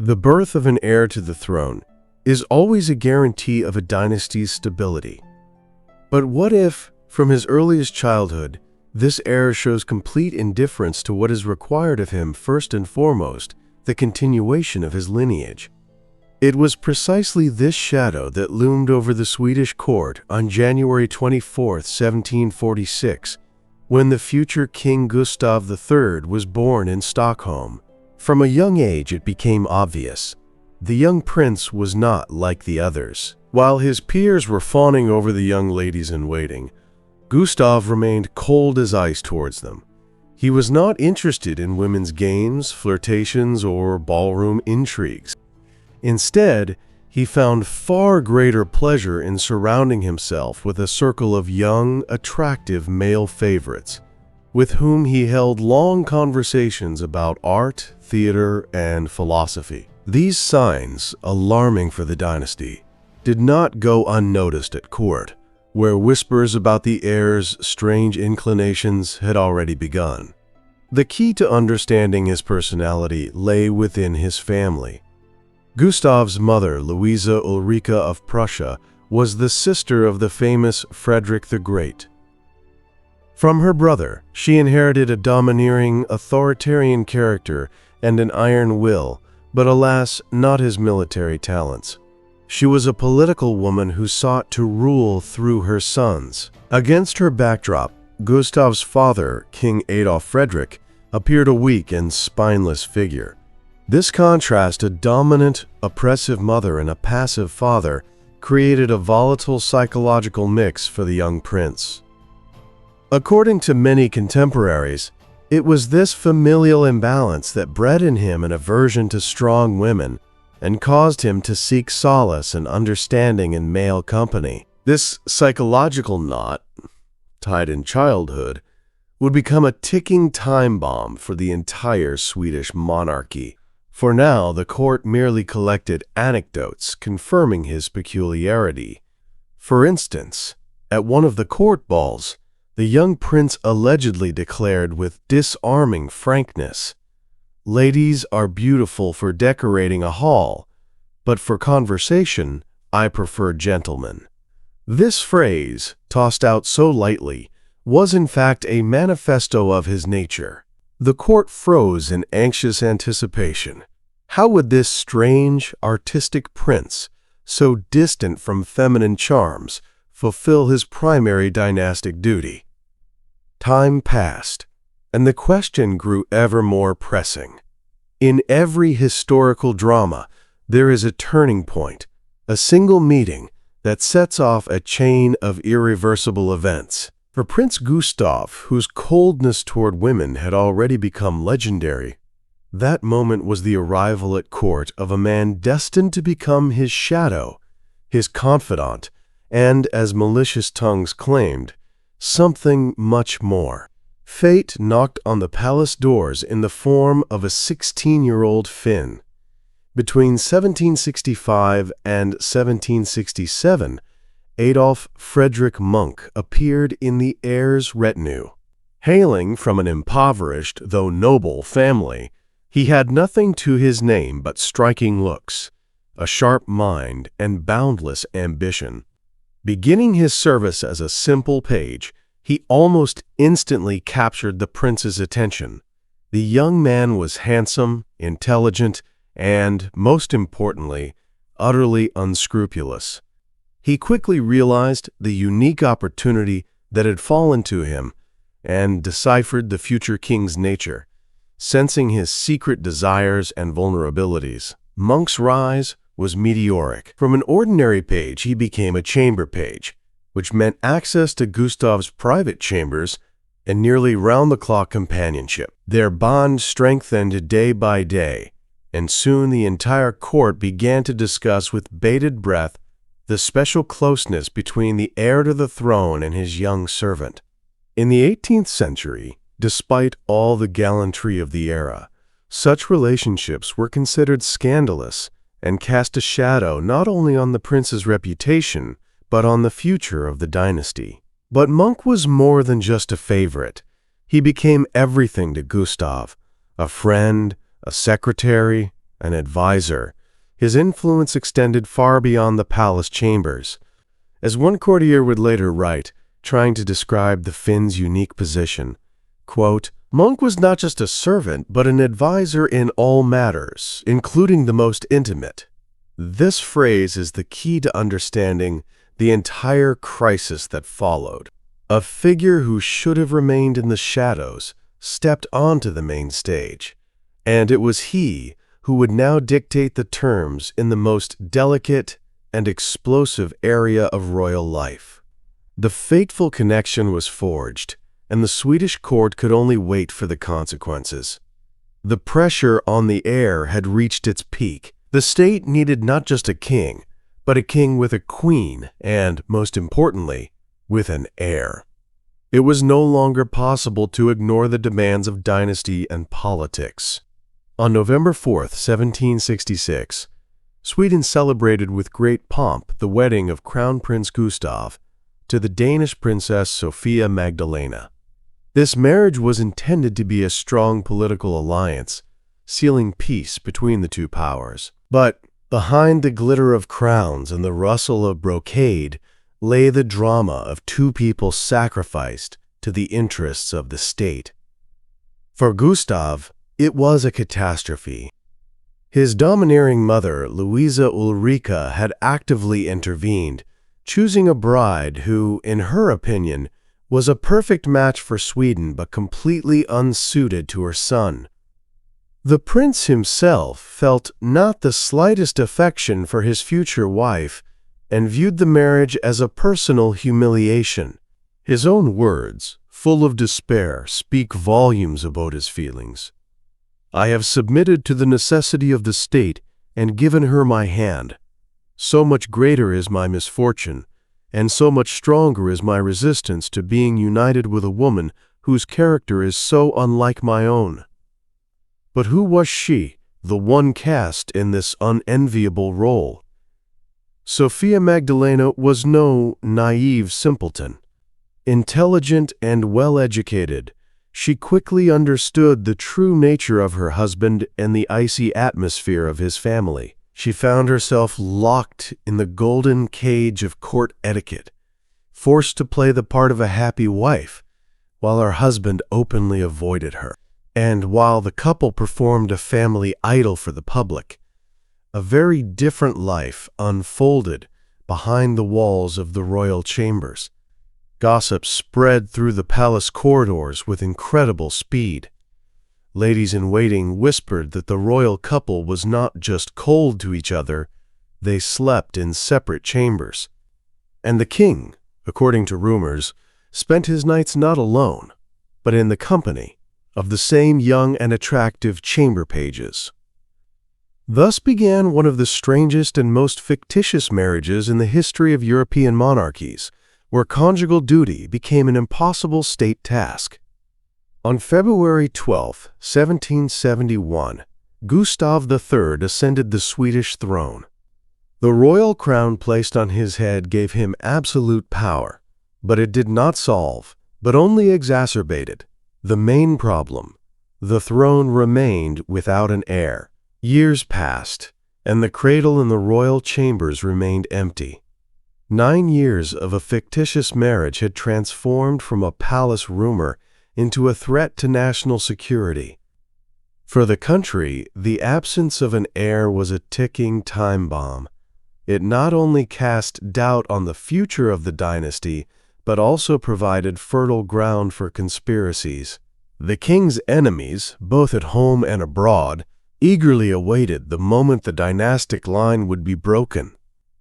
The birth of an heir to the throne is always a guarantee of a dynasty's stability. But what if, from his earliest childhood, this heir shows complete indifference to what is required of him, first and foremost, the continuation of his lineage? It was precisely this shadow that loomed over the Swedish court on January 24, 1746, when the future King Gustav III was born in Stockholm. From a young age it became obvious. The young prince was not like the others. While his peers were fawning over the young ladies-in-waiting, Gustav remained cold as ice towards them. He was not interested in women's games, flirtations, or ballroom intrigues. Instead, he found far greater pleasure in surrounding himself with a circle of young, attractive male favorites, with whom he held long conversations about art, theater, and philosophy. These signs, alarming for the dynasty, did not go unnoticed at court, where whispers about the heir's strange inclinations had already begun. The key to understanding his personality lay within his family. Gustav's mother, Louisa Ulrika of Prussia, was the sister of the famous Frederick the Great. From her brother, she inherited a domineering, authoritarian character and an iron will, but alas, not his military talents. She was a political woman who sought to rule through her sons. Against her backdrop, Gustav's father, King Adolf Frederick, appeared a weak and spineless figure. This contrast, a dominant, oppressive mother and a passive father, created a volatile psychological mix for the young prince. According to many contemporaries, it was this familial imbalance that bred in him an aversion to strong women and caused him to seek solace and understanding in male company. This psychological knot, tied in childhood, would become a ticking time bomb for the entire Swedish monarchy. For now, the court merely collected anecdotes confirming his peculiarity. For instance, at one of the court balls, the young prince allegedly declared with disarming frankness, "Ladies are beautiful for decorating a hall, but for conversation, I prefer gentlemen." This phrase, tossed out so lightly, was in fact a manifesto of his nature. The court froze in anxious anticipation. How would this strange, artistic prince, so distant from feminine charms, fulfill his primary dynastic duty? Time passed, and the question grew ever more pressing. In every historical drama, there is a turning point, a single meeting that sets off a chain of irreversible events. For Prince Gustav, whose coldness toward women had already become legendary, that moment was the arrival at court of a man destined to become his shadow, his confidant, and, as malicious tongues claimed, something much more. Fate knocked on the palace doors in the form of a 16-year-old Finn. Between 1765 and 1767, Adolf Friedrich Munck appeared in the heir's retinue. Hailing from an impoverished, though noble, family, he had nothing to his name but striking looks, a sharp mind, and boundless ambition. Beginning his service as a simple page, he almost instantly captured the prince's attention. The young man was handsome, intelligent, and, most importantly, utterly unscrupulous. He quickly realized the unique opportunity that had fallen to him and deciphered the future king's nature. Sensing his secret desires and vulnerabilities, Munck's rise was meteoric. From an ordinary page, he became a chamber page, which meant access to Gustav's private chambers and nearly round-the-clock companionship. Their bond strengthened day by day, and soon the entire court began to discuss with bated breath the special closeness between the heir to the throne and his young servant. In the 18th century, despite all the gallantry of the era, such relationships were considered scandalous and cast a shadow not only on the prince's reputation, but on the future of the dynasty. But Munck was more than just a favorite. He became everything to Gustav, a friend, a secretary, an advisor, his influence extended far beyond the palace chambers. As one courtier would later write, trying to describe the Finn's unique position, quote, "Munck was not just a servant, but an advisor in all matters, including the most intimate." This phrase is the key to understanding the entire crisis that followed. A figure who should have remained in the shadows stepped onto the main stage, and it was he who would now dictate the terms in the most delicate and explosive area of royal life. The fateful connection was forged, and the Swedish court could only wait for the consequences. The pressure on the heir had reached its peak. The state needed not just a king, but a king with a queen and, most importantly, with an heir. It was no longer possible to ignore the demands of dynasty and politics. On November 4, 1766, Sweden celebrated with great pomp the wedding of Crown Prince Gustav to the Danish Princess Sophia Magdalena. This marriage was intended to be a strong political alliance, sealing peace between the two powers. But behind the glitter of crowns and the rustle of brocade lay the drama of two people sacrificed to the interests of the state. For Gustav, it was a catastrophe. His domineering mother, Louisa Ulrika, had actively intervened, choosing a bride who, in her opinion, was a perfect match for Sweden but completely unsuited to her son. The prince himself felt not the slightest affection for his future wife and viewed the marriage as a personal humiliation. His own words, full of despair, speak volumes about his feelings. "I have submitted to the necessity of the state and given her my hand. So much greater is my misfortune, and so much stronger is my resistance to being united with a woman whose character is so unlike my own." But who was she, the one cast in this unenviable role? Sophia Magdalena was no naive simpleton. Intelligent and well-educated, she quickly understood the true nature of her husband and the icy atmosphere of his family. She found herself locked in the golden cage of court etiquette, forced to play the part of a happy wife, while her husband openly avoided her. And while the couple performed a family idol for the public, a very different life unfolded behind the walls of the royal chambers. Gossip spread through the palace corridors with incredible speed. Ladies-in-waiting whispered that the royal couple was not just cold to each other, they slept in separate chambers. And the king, according to rumors, spent his nights not alone, but in the company of the same young and attractive chamber pages. Thus began one of the strangest and most fictitious marriages in the history of European monarchies, where conjugal duty became an impossible state task. On February 12, 1771, Gustav III ascended the Swedish throne. The royal crown placed on his head gave him absolute power, but it did not solve, but only exacerbated, the main problem. The throne remained without an heir. Years passed, and the cradle in the royal chambers remained empty. 9 years of a fictitious marriage had transformed from a palace rumor into a threat to national security. For the country, the absence of an heir was a ticking time bomb. It not only cast doubt on the future of the dynasty, but also provided fertile ground for conspiracies. The king's enemies, both at home and abroad, eagerly awaited the moment the dynastic line would be broken.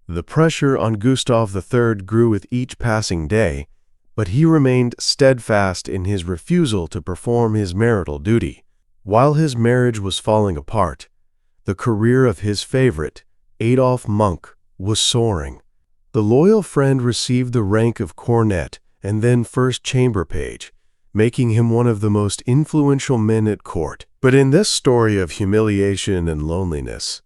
The pressure on Gustav III grew with each passing day, but he remained steadfast in his refusal to perform his marital duty. While his marriage was falling apart, the career of his favorite, Adolf Munck, was soaring. The loyal friend received the rank of cornet and then first chamber page, making him one of the most influential men at court. But in this story of humiliation and loneliness,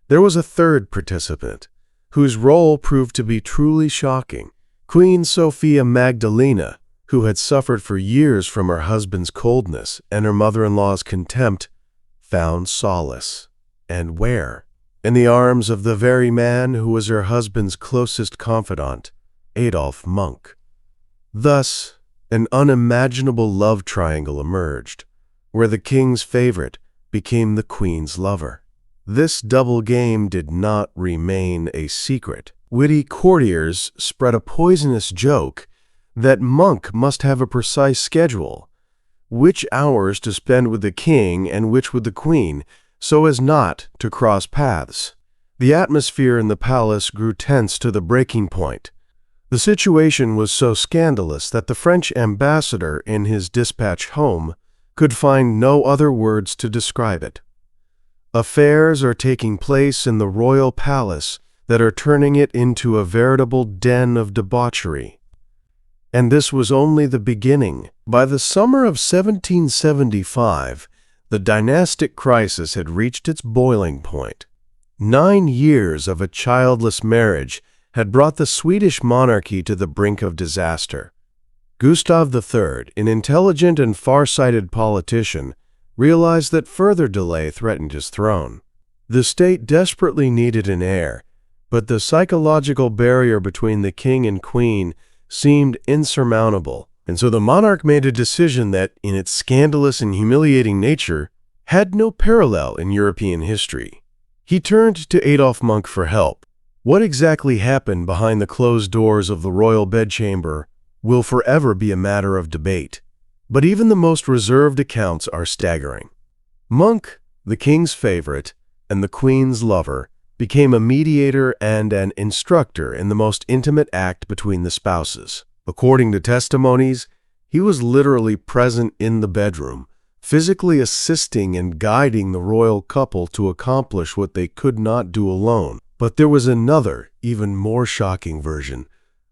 there was a third participant, whose role proved to be truly shocking. Queen Sophia Magdalena, who had suffered for years from her husband's coldness and her mother-in-law's contempt, found solace. and where? In the arms of the very man who was her husband's closest confidant, Adolf Munck. Thus, an unimaginable love triangle emerged, where the king's favorite became the queen's lover. This double game did not remain a secret. Witty courtiers spread a poisonous joke that Munck must have a precise schedule, which hours to spend with the king and which with the queen, so as not to cross paths. The atmosphere in the palace grew tense to the breaking point. The situation was so scandalous that the French ambassador in his dispatch home could find no other words to describe it. Affairs are taking place in the royal palace that are turning it into a veritable den of debauchery. And this was only the beginning. By the summer of 1775, the dynastic crisis had reached its boiling point. 9 years of a childless marriage had brought the Swedish monarchy to the brink of disaster. Gustav III, an intelligent and far-sighted politician, realized that further delay threatened his throne. The state desperately needed an heir, but the psychological barrier between the king and queen seemed insurmountable, and so the monarch made a decision that, in its scandalous and humiliating nature, had no parallel in European history. He turned to Adolf Munck for help. What exactly happened behind the closed doors of the royal bedchamber will forever be a matter of debate, but even the most reserved accounts are staggering. Munck, the king's favorite and the queen's lover, became a mediator and an instructor in the most intimate act between the spouses. According to testimonies, he was literally present in the bedroom, physically assisting and guiding the royal couple to accomplish what they could not do alone. But there was another, even more shocking version,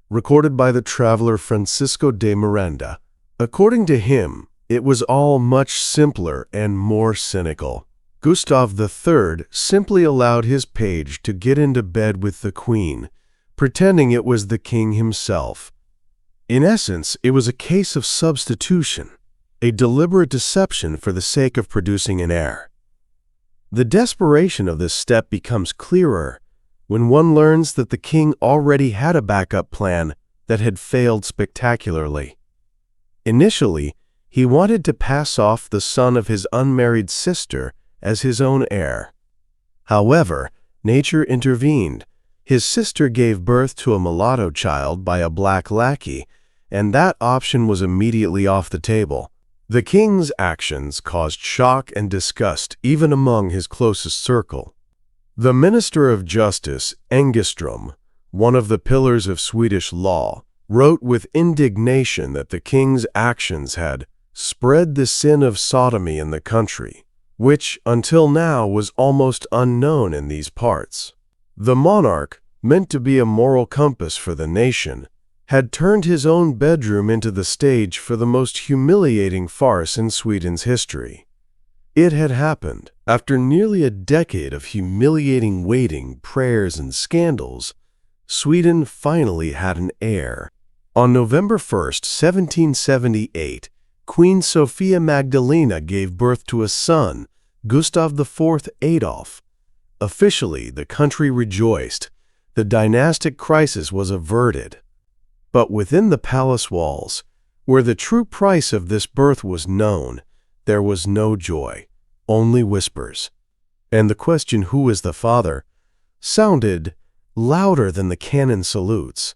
recorded by the traveler Francisco de Miranda. According to him, it was all much simpler and more cynical. Gustav III simply allowed his page to get into bed with the queen, pretending it was the king himself. In essence, it was a case of substitution, a deliberate deception for the sake of producing an heir. The desperation of this step becomes clearer when one learns that the king already had a backup plan that had failed spectacularly. Initially, he wanted to pass off the son of his unmarried sister as his own heir. However, nature intervened. His sister gave birth to a mulatto child by a black lackey, and that option was immediately off the table. The king's actions caused shock and disgust even among his closest circle. The Minister of Justice, Engström, one of the pillars of Swedish law, wrote with indignation that the king's actions had spread the sin of sodomy in the country, which until now was almost unknown in these parts. The monarch, meant to be a moral compass for the nation, had turned his own bedroom into the stage for the most humiliating farce in Sweden's history. It had happened after nearly a decade of humiliating waiting, prayers, and scandals. Sweden finally had an heir. On November 1st, 1778, Queen Sophia Magdalena gave birth to a son, Gustav IV Adolf. Officially, the country rejoiced. The dynastic crisis was averted. But within the palace walls, where the true price of this birth was known, there was no joy, only whispers. And the question, "Who is the father?" sounded louder than the cannon salutes.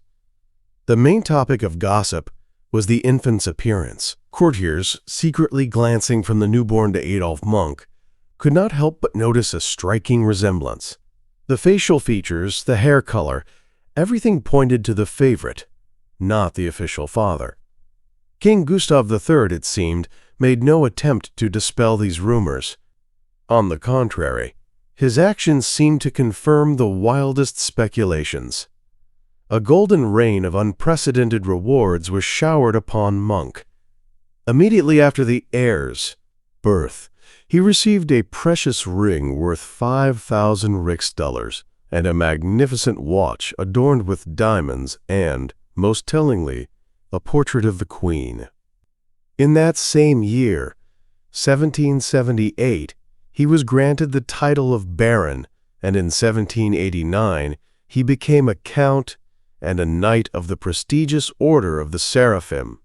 The main topic of gossip was the infant's appearance. Courtiers, secretly glancing from the newborn to Adolf Munck, could not help but notice a striking resemblance. The facial features, the hair color, everything pointed to the favorite, not the official father. King Gustav III, it seemed, made no attempt to dispel these rumors. On the contrary, his actions seemed to confirm the wildest speculations. A golden rain of unprecedented rewards was showered upon Munck. Immediately after the heir's birth, he received a precious ring worth 5,000 riksdaler and a magnificent watch adorned with diamonds and, most tellingly, a portrait of the Queen. In that same year, 1778, he was granted the title of Baron, and in 1789 he became a Count and a Knight of the prestigious Order of the Seraphim.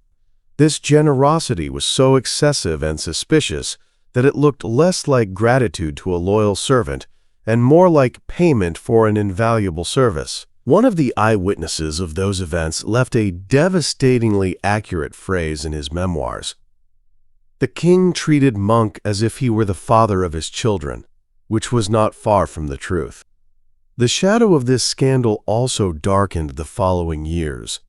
This generosity was so excessive and suspicious that it looked less like gratitude to a loyal servant and more like payment for an invaluable service. One of the eyewitnesses of those events left a devastatingly accurate phrase in his memoirs. The king treated Munck as if he were the father of his children, which was not far from the truth. The shadow of this scandal also darkened the following years.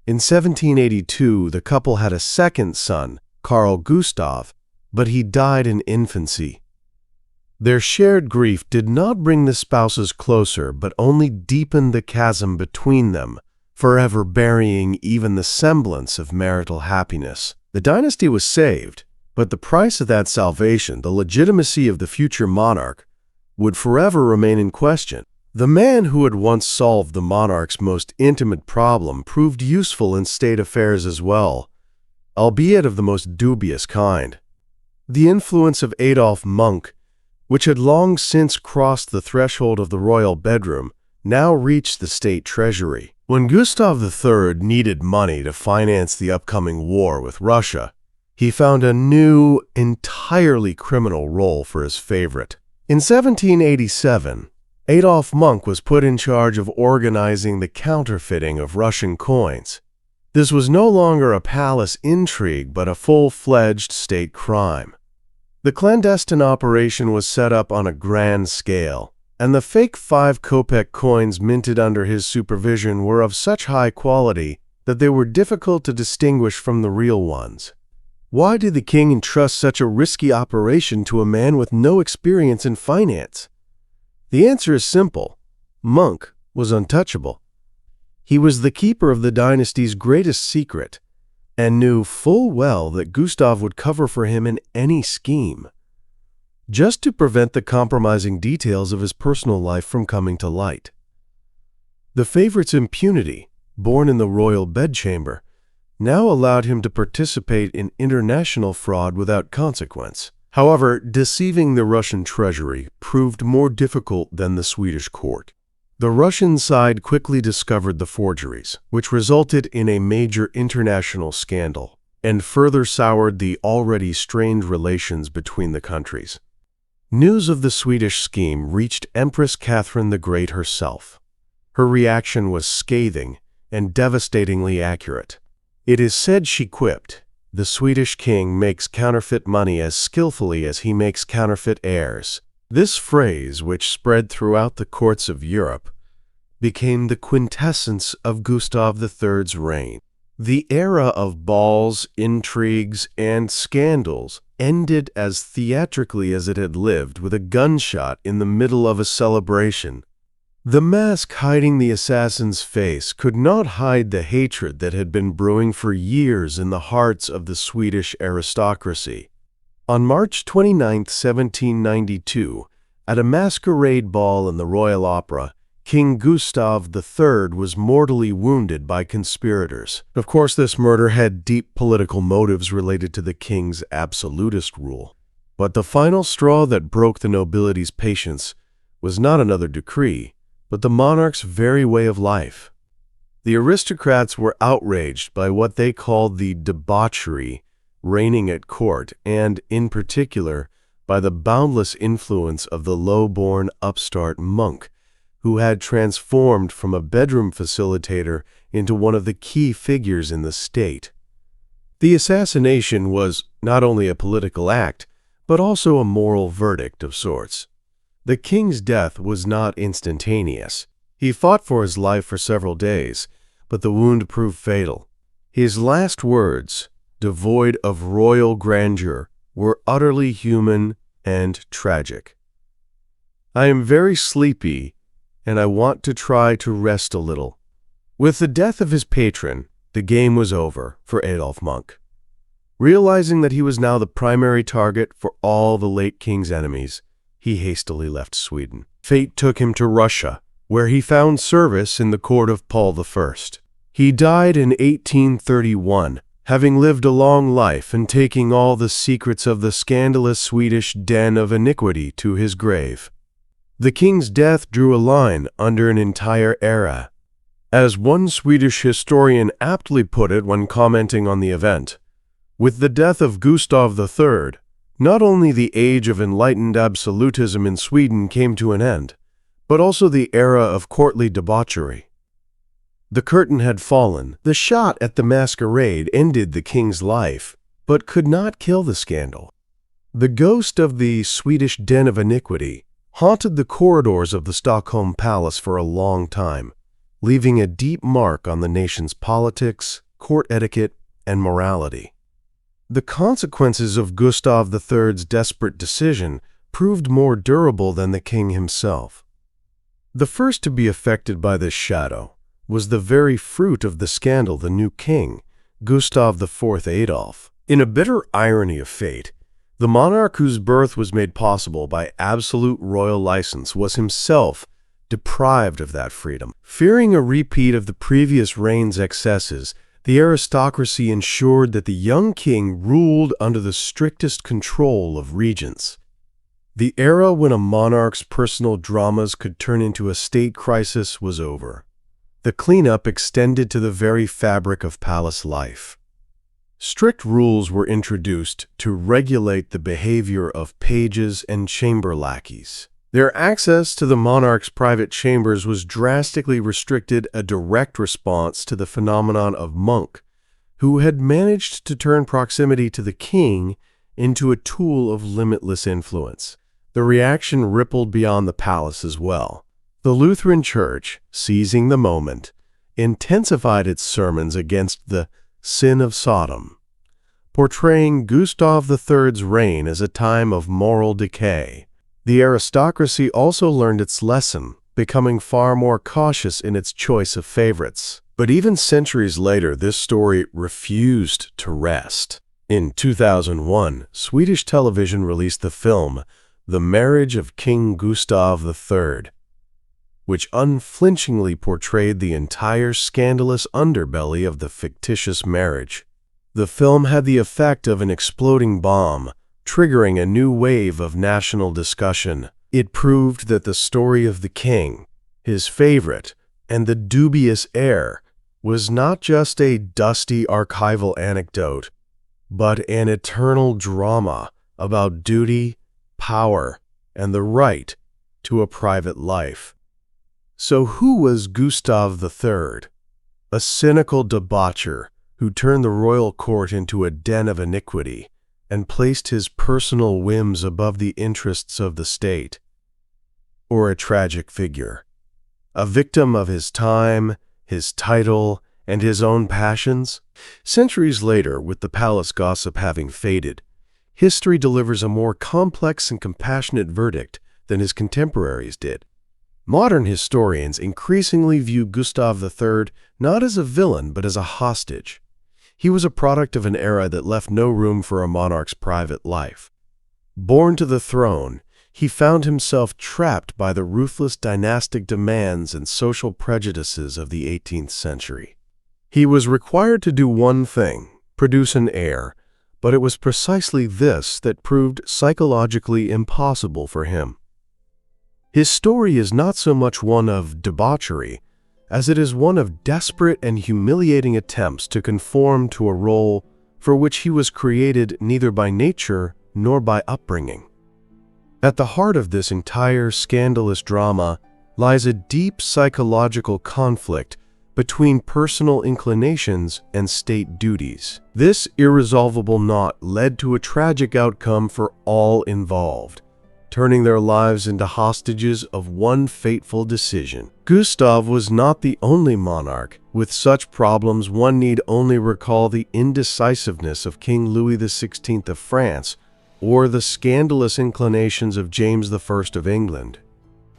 In 1782, the couple had a second son, Carl Gustav, but he died in infancy. Their shared grief did not bring the spouses closer, but only deepened the chasm between them, forever burying even the semblance of marital happiness. The dynasty was saved, but the price of that salvation, the legitimacy of the future monarch, would forever remain in question. The man who had once solved the monarch's most intimate problem proved useful in state affairs as well, albeit of the most dubious kind. The influence of Adolf Munck, which had long since crossed the threshold of the royal bedroom, now reached the state treasury. When Gustav III needed money to finance the upcoming war with Russia, he found a new, entirely criminal role for his favorite. In 1787, Adolf Munck was put in charge of organizing the counterfeiting of Russian coins. This was no longer a palace intrigue, but a full-fledged state crime. The clandestine operation was set up on a grand scale, and the fake 5-kopeck coins minted under his supervision were of such high quality that they were difficult to distinguish from the real ones. Why did the king entrust such a risky operation to a man with no experience in finance? The answer is simple. Munck was untouchable. He was the keeper of the dynasty's greatest secret, and knew full well that Gustav would cover for him in any scheme, just to prevent the compromising details of his personal life from coming to light. The favorite's impunity, born in the royal bedchamber, now allowed him to participate in international fraud without consequence. However, deceiving the Russian treasury proved more difficult than the Swedish court. The Russian side quickly discovered the forgeries, which resulted in a major international scandal and further soured the already strained relations between the countries. News of the Swedish scheme reached Empress Catherine the Great herself. Her reaction was scathing and devastatingly accurate. It is said she quipped, "The Swedish king makes counterfeit money as skillfully as he makes counterfeit heirs." This phrase, which spread throughout the courts of Europe, became the quintessence of Gustav III's reign. The era of balls, intrigues, and scandals ended as theatrically as it had lived, with a gunshot in the middle of a celebration. The mask hiding the assassin's face could not hide the hatred that had been brewing for years in the hearts of the Swedish aristocracy. On March 29, 1792, at a masquerade ball in the Royal Opera, King Gustav III was mortally wounded by conspirators. Of course, this murder had deep political motives related to the king's absolutist rule. But the final straw that broke the nobility's patience was not another decree, but the monarch's very way of life. The aristocrats were outraged by what they called the debauchery reigning at court, and, in particular, by the boundless influence of the low-born upstart Munck, who had transformed from a bedroom facilitator into one of the key figures in the state. The assassination was not only a political act, but also a moral verdict of sorts. The king's death was not instantaneous. He fought for his life for several days, but the wound proved fatal. His last words, devoid of royal grandeur, were utterly human and tragic. "I am very sleepy, and I want to try to rest a little." With the death of his patron, the game was over for Adolf Munck. Realizing that he was now the primary target for all the late king's enemies, he hastily left Sweden. Fate took him to Russia, where he found service in the court of Paul I. He died in 1831, having lived a long life and taking all the secrets of the scandalous Swedish den of iniquity to his grave. The king's death drew a line under an entire era. As one Swedish historian aptly put it when commenting on the event, with the death of Gustav III, not only the age of enlightened absolutism in Sweden came to an end, but also the era of courtly debauchery. The curtain had fallen. The shot at the Masquerade ended the king's life, but could not kill the scandal. The ghost of the Swedish den of iniquity haunted the corridors of the Stockholm Palace for a long time, leaving a deep mark on the nation's politics, court etiquette, and morality. The consequences of Gustav III's desperate decision proved more durable than the king himself. The first to be affected by this shadow was the very fruit of the scandal, the new king, Gustav IV Adolf. In a bitter irony of fate, the monarch whose birth was made possible by absolute royal license was himself deprived of that freedom. Fearing a repeat of the previous reign's excesses, the aristocracy ensured that the young king ruled under the strictest control of regents. The era when a monarch's personal dramas could turn into a state crisis was over. The cleanup extended to the very fabric of palace life. Strict rules were introduced to regulate the behavior of pages and chamber lackeys. Their access to the monarch's private chambers was drastically restricted, a direct response to the phenomenon of Munck, who had managed to turn proximity to the king into a tool of limitless influence. The reaction rippled beyond the palace as well. The Lutheran Church, seizing the moment, intensified its sermons against the sin of Sodom, portraying Gustav III's reign as a time of moral decay. The aristocracy also learned its lesson, becoming far more cautious in its choice of favorites. But even centuries later, this story refused to rest. In 2001, Swedish television released the film The Marriage of King Gustav III, which unflinchingly portrayed the entire scandalous underbelly of the fictitious marriage. The film had the effect of an exploding bomb, triggering a new wave of national discussion. It proved that the story of the king, his favorite, and the dubious heir was not just a dusty archival anecdote, but an eternal drama about duty, power, and the right to a private life. So who was Gustav III? A cynical debaucher who turned the royal court into a den of iniquity and placed his personal whims above the interests of the state? Or a tragic figure, a victim of his time, his title, and his own passions? Centuries later, with the palace gossip having faded, history delivers a more complex and compassionate verdict than his contemporaries did. Modern historians increasingly view Gustav III not as a villain but as a hostage. He was a product of an era that left no room for a monarch's private life. Born to the throne, he found himself trapped by the ruthless dynastic demands and social prejudices of the 18th century. He was required to do one thing, produce an heir, but it was precisely this that proved psychologically impossible for him. His story is not so much one of debauchery as it is one of desperate and humiliating attempts to conform to a role for which he was created neither by nature nor by upbringing. At the heart of this entire scandalous drama lies a deep psychological conflict between personal inclinations and state duties. This irresolvable knot led to a tragic outcome for all involved, turning their lives into hostages of one fateful decision. Gustav was not the only monarch with such problems. One need only recall the indecisiveness of King Louis XVI of France or the scandalous inclinations of James I of England.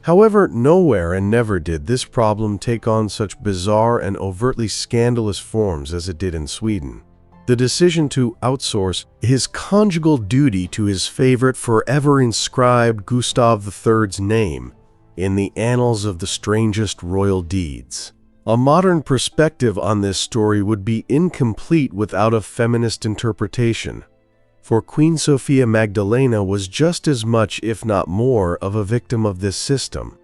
However, nowhere and never did this problem take on such bizarre and overtly scandalous forms as it did in Sweden. The decision to outsource his conjugal duty to his favorite forever inscribed Gustav III's name in the annals of the strangest royal deeds. A modern perspective on this story would be incomplete without a feminist interpretation, for Queen Sophia Magdalena was just as much, if not more, of a victim of this system.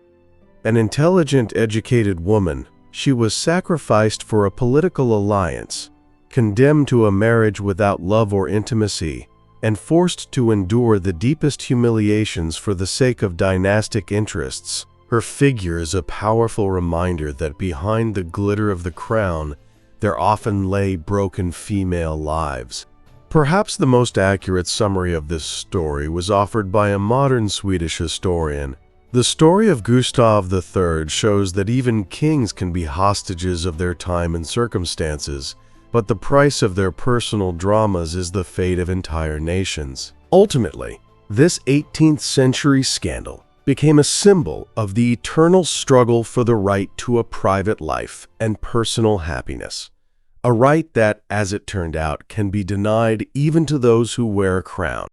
An intelligent, educated woman, she was sacrificed for a political alliance, condemned to a marriage without love or intimacy, and forced to endure the deepest humiliations for the sake of dynastic interests. Her figure is a powerful reminder that behind the glitter of the crown, there often lay broken female lives. Perhaps the most accurate summary of this story was offered by a modern Swedish historian. The story of Gustav III shows that even kings can be hostages of their time and circumstances, but the price of their personal dramas is the fate of entire nations. Ultimately, this 18th century scandal became a symbol of the eternal struggle for the right to a private life and personal happiness, a right that, as it turned out, can be denied even to those who wear a crown.